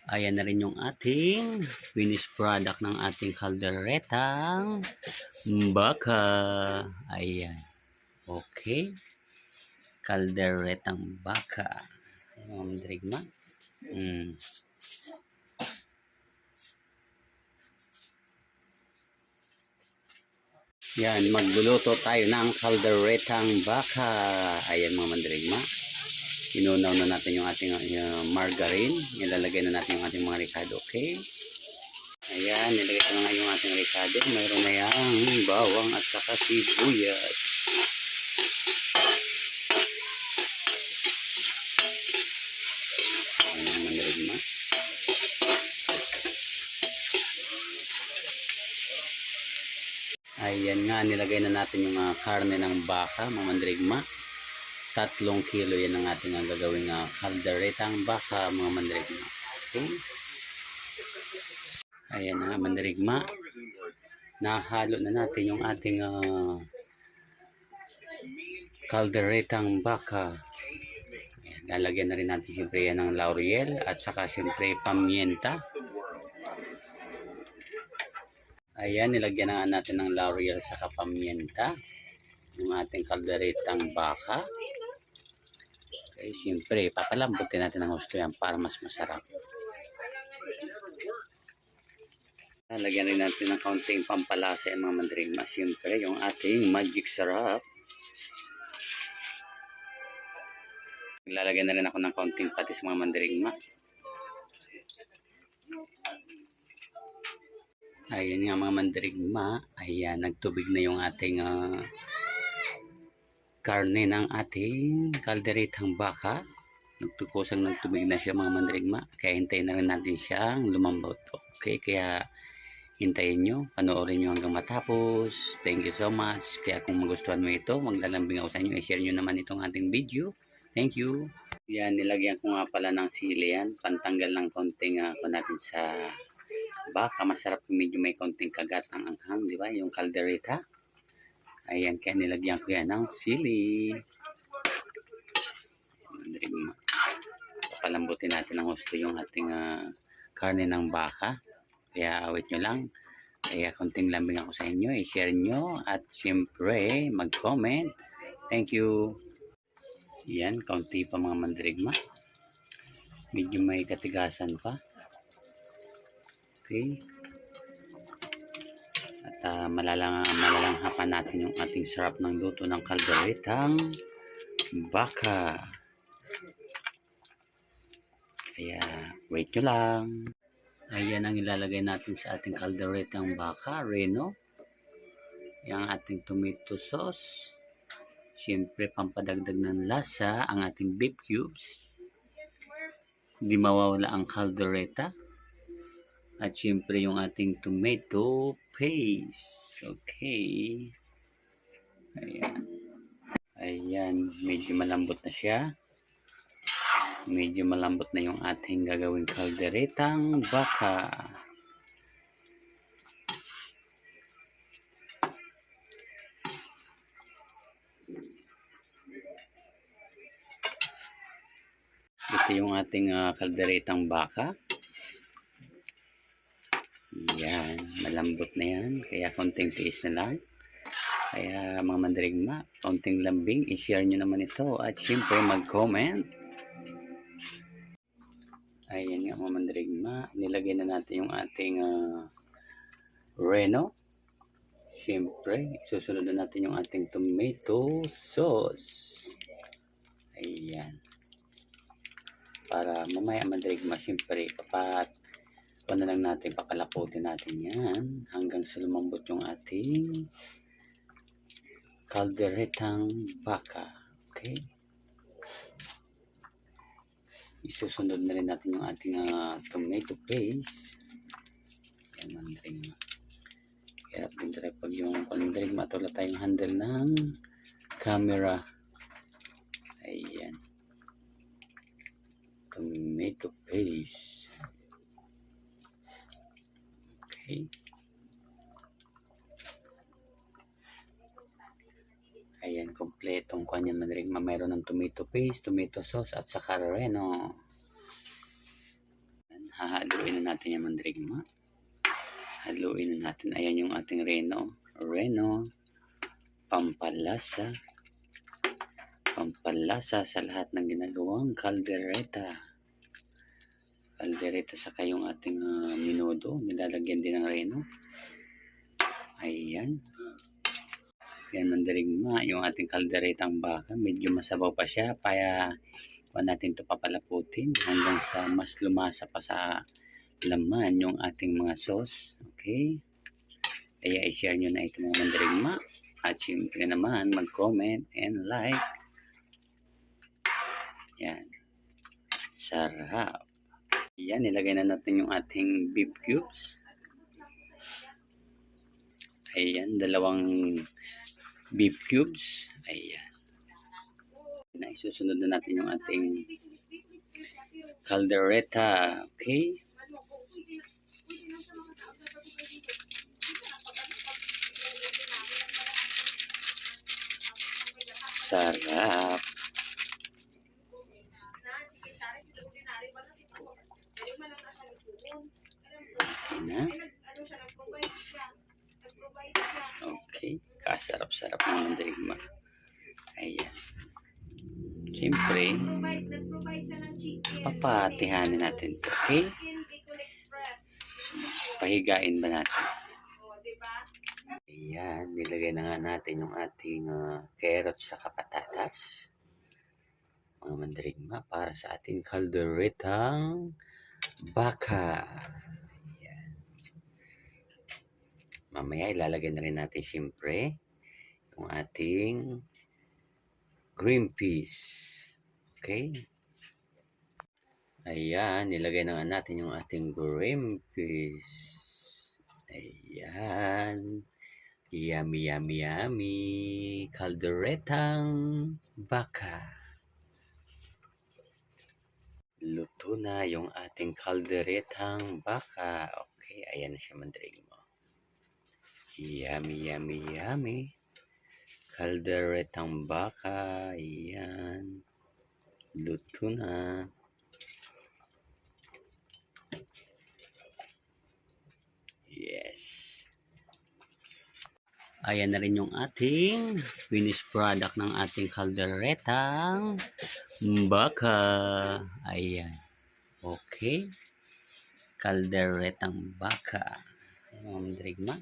Ayan na rin yung ating finished product ng ating kalderetang baka. Ayan. Okay. Kalderetang baka. Ayan, drigma. Yan, magluluto tayo ng kalderetang baka. Ayan mga mandrigma. Inunaw na natin yung ating margarine. Ilalagay na natin yung ating mga ricado. Okay. Ayan, nilagay ko na nga yung ating ricado. Mayroon na yung bawang at saka sibuyas. Ayan, mandrigma. Ayan nga, nilagay na natin yung karne ng baka, mga mandrigma. 3 kilo yan ang ating gagawing kalderetang baka, mga mandrigma. Okay. Ayan na, mandirigma. Nahalo na natin yung ating kalderetang baka. Ayan, lalagyan na rin natin siyempre yan ng laurel at saka siyempre pamienta. Ayan, nilagyan na natin ng laurel at saka pamienta yung ating kalderetang baka. Okay, siyempre papalambutin natin ng gusto yan para mas masarap. Lagyan rin natin ng kaunting pampalasa mga mandrigma. Siyempre, yung ating magic sarap. Lalagyan na rin ako ng kaunting patis mga mandrigma. Ayan nga mga mandrigma. Ayan, nagtubig na yung ating karne ng ating kalderetang baka. Nagtubig na siya mga mandrigma. Kaya hintayin na rin natin siyang lumambot. Okay, kaya hintayin nyo, panoorin nyo hanggang matapos. Thank you so much. Kaya kung magustuhan mo ito, maglalambing ako sa inyo. I-share nyo naman itong ating video. Thank you. Yan, nilagyan ko nga pala ng sili yan. Pantanggal ng konting ako natin sa baka. Masarap kung medyo may konting kagat ang anghang, di ba? Yung kaldereta. Ayan, kaya nilagyan ko yan ng sili. Palambutin natin ng gusto yung ating karne ng baka. Kaya awit nyo lang. Kaya konting lambing ako sa inyo. I-share nyo. At syempre, mag-comment. Thank you. Yan, kaunti pa mga mandrigma. Medyo may katigasan pa. Okay. At malalanghapan natin yung ating sarap ng luto ng kalderetang baka. Kaya, wait nyo lang. Ayan ang ilalagay natin sa ating kalderetang baka, Reno. Yung ating tomato sauce. Siyempre, pampadagdag ng lasa, ang ating beef cubes. Hindi mawawala ang kaldereta. At siyempre, yung ating tomato paste. Okay. Ayan. Ayan, medyo malambot na siya. Medyo malambot na yung ating gagawing kalderetang baka. Ito yung ating kalderetang baka. Yan, malambot na yan. Kaya konting tiis na lang. Kaya mga mandrigma, konting lambing, i-share nyo naman ito. At syempre mag-comment. Ayan nga mga mandrigma, nilagay na natin yung ating Reno. Siyempre, isusunod na natin yung ating tomato sauce. Ayan. Para mamaya mandrigma, siyempre, na lang natin, pakalaputin natin yan hanggang sa lumambot yung ating kalderetang baka. Okay. Isusunod na rin natin yung ating tomato paste. Yan, mandrigma. Hirap din tayo pag yung mandrigma. Wala tayong handle ng camera. Ayan. Tomato paste. Okay. Ayan, kompletong kanya mandrigma. Mayroon ng tomato paste, tomato sauce, at saka Reno. hahaluin na natin yung mandirigma. Haluin na natin. Ayan yung ating reno. Reno. Pampalasa. Pampalasa sa lahat ng ginagawang kaldereta. Kaldereta saka yung ating minudo. Nilalagyan din ng reno. Ayan. Yan mandirigma. Yung ating kalderetang baka. Medyo masabaw pa siya. Kaya natin ito papalaputin hanggang sa mas lumasa pa sa laman yung ating mga sauce. Okay? Kaya i-share nyo na ito mga mandirigma. At syempre naman mag-comment and like. Yan. Sarap. Yan, nilagay na natin yung ating beef cubes. Ayan, 2 beef cubes. Ayan. Na isusunod na natin yung ating caldereta. Okay? Sarap. Okay na. Okay. Kasarap-sarap ng mandirigma. Ayan. Siyempre, papatihanin natin ito. Okay? Pahigain ba natin? Ayan. Nilagay na nga natin yung ating carrots sa patatas. Mga mandirigma para sa ating kalderetang baka. Ayan. Mamaya ilalagay na rin natin siyempre yung ating green peas. Okay? Ayan, nilagay na nga natin yung ating green peas. Ayan. Yummy, yummy, yummy. Kalderetang baka. Luto na yung ating kalderetang baka. Okay, ayan na siya mandirigma. Yummy, yummy, yummy. Kalderetang baka. Ayan. Luto na. Yes. Ayan na rin yung ating finished product ng ating kalderetang baka. Ayan. Okay. Kalderetang baka. Ayan, mandirigma.